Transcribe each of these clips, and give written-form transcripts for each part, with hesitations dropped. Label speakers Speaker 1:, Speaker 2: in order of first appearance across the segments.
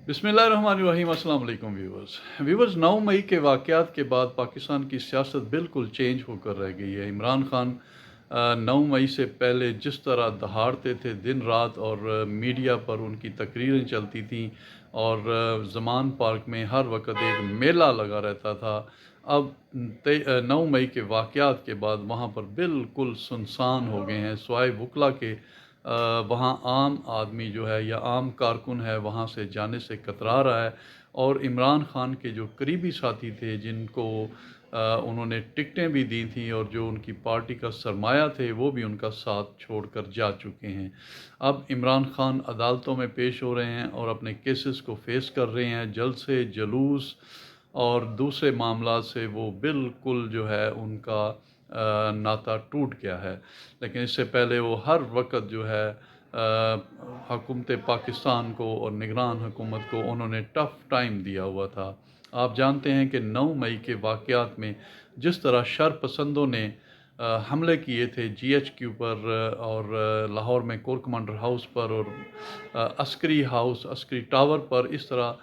Speaker 1: बिस्मिल्लाहिर्रहमानिर्रहीम। अस्सलाम वालेकुम व्यूवर्स 9 मई के वाक़यात के बाद पाकिस्तान की सियासत बिल्कुल चेंज होकर रह गई है। इमरान खान 9 मई से पहले जिस तरह दहाड़ते थे दिन रात और मीडिया पर उनकी तकरीरें चलती थीं और ज़मान पार्क में हर वक्त एक मेला लगा रहता था। अब 9 मई के वाक़यात के बाद वहाँ पर बिल्कुल सुनसान हो गए हैं, सिवाय वकला के। वहाँ आम आदमी जो है या आम कारकुन है वहाँ से जाने से कतरा रहा है। और इमरान खान के जो करीबी साथी थे जिनको उन्होंने टिकटें भी दी थी और जो उनकी पार्टी का सरमाया थे वो भी उनका साथ छोड़कर जा चुके हैं। अब इमरान खान अदालतों में पेश हो रहे हैं और अपने केसेस को फेस कर रहे हैं। जल्द से जुलूस और दूसरे मामला से वो बिल्कुल जो है उनका नाता टूट गया है। लेकिन इससे पहले वो हर वक्त जो है हुकूमत पाकिस्तान को और निगरान हुकूमत को उन्होंने टफ़ टाइम दिया हुआ था। आप जानते हैं कि 9 मई के वाक़यात में जिस तरह शर पसंदों ने हमले किए थे GHQ पर और लाहौर में कोर कमांडर हाउस पर और अस्करी टावर पर, इस तरह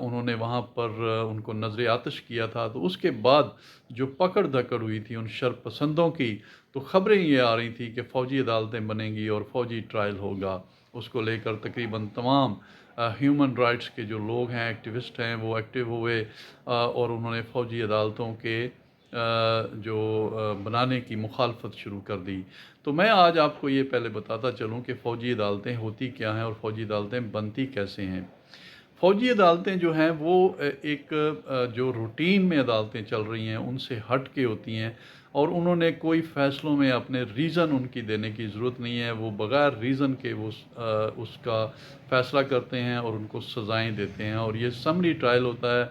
Speaker 1: उन्होंने वहाँ पर उनको नज़र आतिश किया था। तो उसके बाद जो पकड़ धकड़ हुई थी उन शरपसंदों की, तो ख़बरें ये आ रही थी कि फ़ौजी अदालतें बनेंगी और फ़ौजी ट्रायल होगा। उसको लेकर तकरीबन तमाम ह्यूमन राइट्स के जो लोग हैं, एक्टिविस्ट हैं, वो एक्टिव हुए और उन्होंने फ़ौजी अदालतों के जो बनाने की मुखालफत शुरू कर दी। तो मैं आज आपको ये पहले बताता चलूँ कि फ़ौजी अदालतें होती क्या हैं और फ़ौजी अदालतें बनती कैसे हैं। फ़ौजी अदालतें जो हैं वो एक जो रूटीन में अदालतें चल रही हैं उनसे हट के होती हैं और उन्होंने कोई फ़ैसलों में अपने रीज़न उनकी देने की ज़रूरत नहीं है। वो बग़ैर रीज़न के वो उसका फ़ैसला करते हैं और उनको सज़ाएँ देते हैं और ये समरी ट्रायल होता है।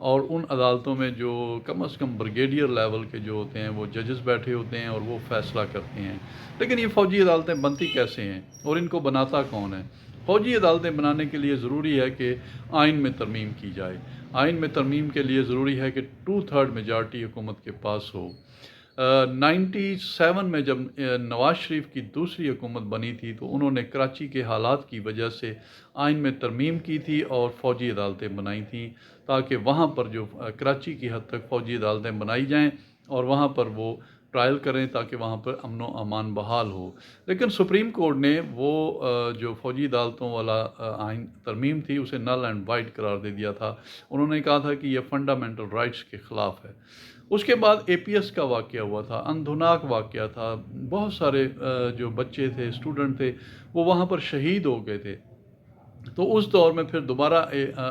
Speaker 1: और उन अदालतों में जो कम से कम ब्रिगेडियर लेवल के जो होते हैं वो जजेस बैठे होते हैं और वो फ़ैसला करते हैं। लेकिन ये फ़ौजी अदालतें बनती कैसे हैं और इनको बनाता कौन है? फ़ौजी अदालतें बनाने के लिए ज़रूरी है कि आइन में तरमीम की जाए। आइन में तरमीम के लिए ज़रूरी है कि 2/3 मेजॉरिटी हुकूमत के पास हो। 97 में जब नवाज़ शरीफ की दूसरी हुकूमत बनी थी तो उन्होंने कराची के हालात की वजह से आइन में तरमीम की थी और फ़ौजी अदालतें बनाई थी, ताकि वहाँ पर जो कराची की हद तक फ़ौजी अदालतें बनाई जाएँ और वहाँ पर वो ट्रायल करें ताकि वहाँ पर अमन व अमान बहाल हो। लेकिन सुप्रीम कोर्ट ने वो जो फ़ौजी अदालतों वाला आइन तरमीम थी उसे नल एंड वाइड करार दे दिया था। उन्होंने कहा था कि यह फंडामेंटल राइट्स के ख़िलाफ़ है। उसके बाद APS का वाक़या हुआ था, अंधुनाक वाक़या था। बहुत सारे जो बच्चे थे, स्टूडेंट थे, वो वहाँ पर शहीद हो गए थे। तो उस दौर में फिर दोबारा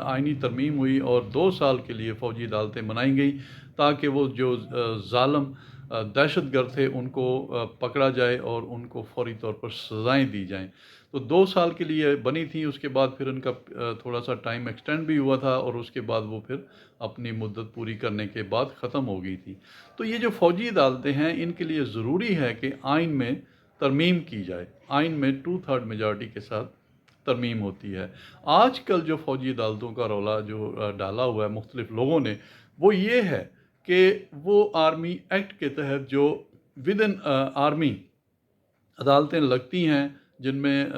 Speaker 1: आइनी तरमीम हुई और 2 साल के लिए फ़ौजी अदालतें बनाई गई ताकि वो जो ज़ालिम दहशतगर्द थे उनको पकड़ा जाए और उनको फ़ौरी तौर पर सज़ाएँ दी जाएँ। तो 2 साल के लिए बनी थी, उसके बाद फिर उनका थोड़ा सा टाइम एक्सटेंड भी हुआ था और उसके बाद वो फिर अपनी मुद्दत पूरी करने के बाद ख़त्म हो गई थी। तो ये जो फ़ौजी अदालतें हैं इनके लिए ज़रूरी है कि आइन में तरमीम की जाए। आइन में 2/3 मेजॉरिटी के साथ तरमीम होती है। आजकल जो फ़ौजी अदालतों का रौला जो डाला हुआ है मुख्तलिफ़ लोगों ने, वो ये है कि वो आर्मी एक्ट के तहत जो विद इन आर्मी अदालतें लगती हैं जिनमें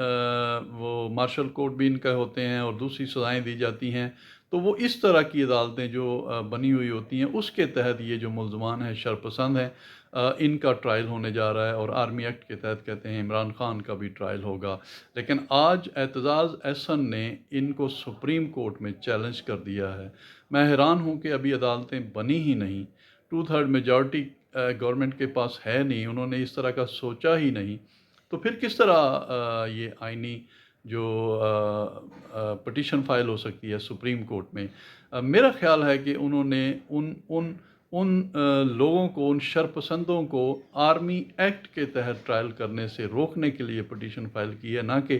Speaker 1: वो मार्शल कोर्ट भी इनका होते हैं और दूसरी सज़ाएँ दी जाती हैं। तो वो इस तरह की अदालतें जो बनी हुई होती हैं उसके तहत ये जो मुल्ज़मान हैं, शरपसंद हैं, इनका ट्रायल होने जा रहा है और आर्मी एक्ट के तहत कहते हैं इमरान खान का भी ट्रायल होगा। लेकिन आज एतज़ाज़ एहसन ने इनको सुप्रीम कोर्ट में चैलेंज कर दिया है। मैं हैरान हूँ कि अभी अदालतें बनी ही नहीं। 2/3 मेजॉरिटी गवर्नमेंट के पास है नहीं, उन्होंने इस तरह का सोचा ही नहीं। तो फिर किस तरह ये आइनी जो पटिशन फ़ाइल हो सकती है सुप्रीम कोर्ट में? मेरा ख़्याल है कि उन्होंने उन उन उन लोगों को, उन शरपसंदों को आर्मी एक्ट के तहत ट्रायल करने से रोकने के लिए पटिशन फ़ाइल की है, ना कि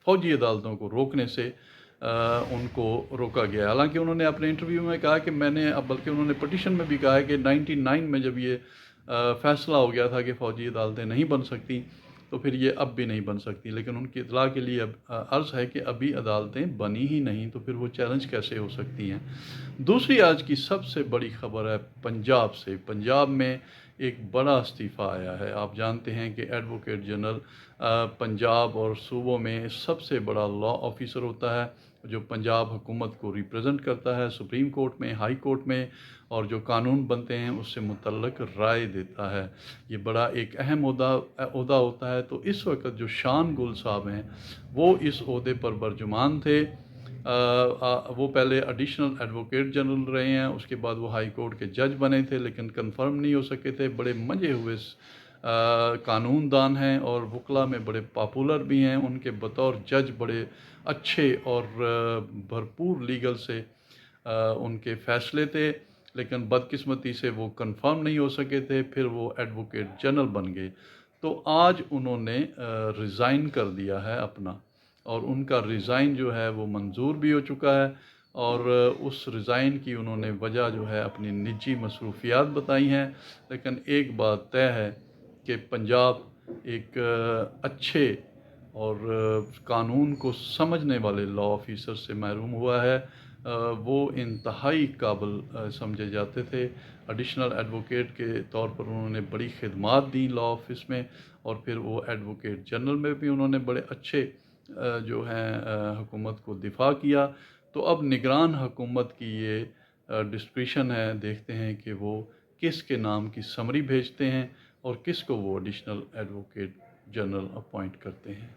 Speaker 1: फ़ौजी अदालतों को रोकने से उनको रोका गया। हालांकि उन्होंने अपने इंटरव्यू में कहा कि मैंने, अब बल्कि उन्होंने पटिशन में भी कहा है कि 99 में जब ये फ़ैसला हो गया था कि फ़ौजी अदालतें नहीं बन सकती, तो फिर ये अब भी नहीं बन सकती। लेकिन उनकी इत्तला के लिए अब अर्ज़ है कि अभी अदालतें बनी ही नहीं, तो फिर वो चैलेंज कैसे हो सकती हैं। दूसरी आज की सबसे बड़ी ख़बर है पंजाब से। पंजाब में एक बड़ा इस्तीफ़ा आया है। आप जानते हैं कि एडवोकेट जनरल पंजाब और सूबों में सबसे बड़ा लॉ ऑफिसर होता है। जो पंजाब हुकूमत को रिप्रेजेंट करता है सुप्रीम कोर्ट में, हाई कोर्ट में, और जो कानून बनते हैं उससे मुतल्लक राय देता है। ये बड़ा एक अहम ओहदा होता है। तो इस वक्त जो शान गुल साहब हैं वो इस ओहदे पर बरजुमान थे। वो पहले एडिशनल एडवोकेट जनरल रहे हैं, उसके बाद वो हाई कोर्ट के जज बने थे, लेकिन कंफर्म नहीं हो सके थे। बड़े मंझे हुए कानून दान हैं और वकला में बड़े पॉपुलर भी हैं। उनके बतौर जज बड़े अच्छे और भरपूर लीगल से उनके फ़ैसले थे, लेकिन बदकिस्मती से वो कंफर्म नहीं हो सके थे। फिर वो एडवोकेट जनरल बन गए। तो आज उन्होंने रिज़ाइन कर दिया है अपना, और उनका रिज़ाइन जो है वो मंजूर भी हो चुका है। और उस रिज़ाइन की उन्होंने वजह जो है अपनी निजी मसरूफियात बताई हैं। लेकिन एक बात तय है कि पंजाब एक अच्छे और कानून को समझने वाले लॉ ऑफिसर से महरूम हुआ है। वो इंतहाई काबिल समझे जाते थे। एडिशनल एडवोकेट के तौर पर उन्होंने बड़ी खिदमात दी लॉ ऑफिस में, और फिर वो एडवोकेट जनरल में भी उन्होंने बड़े अच्छे जो हैं हुकूमत को दिफा किया। तो अब निगरान हुकूमत की ये डिस्क्रिशन है, देखते हैं कि वो किस के नाम की समरी भेजते हैं और किस को वो एडिशनल एडवोकेट जनरल अपॉइंट करते हैं।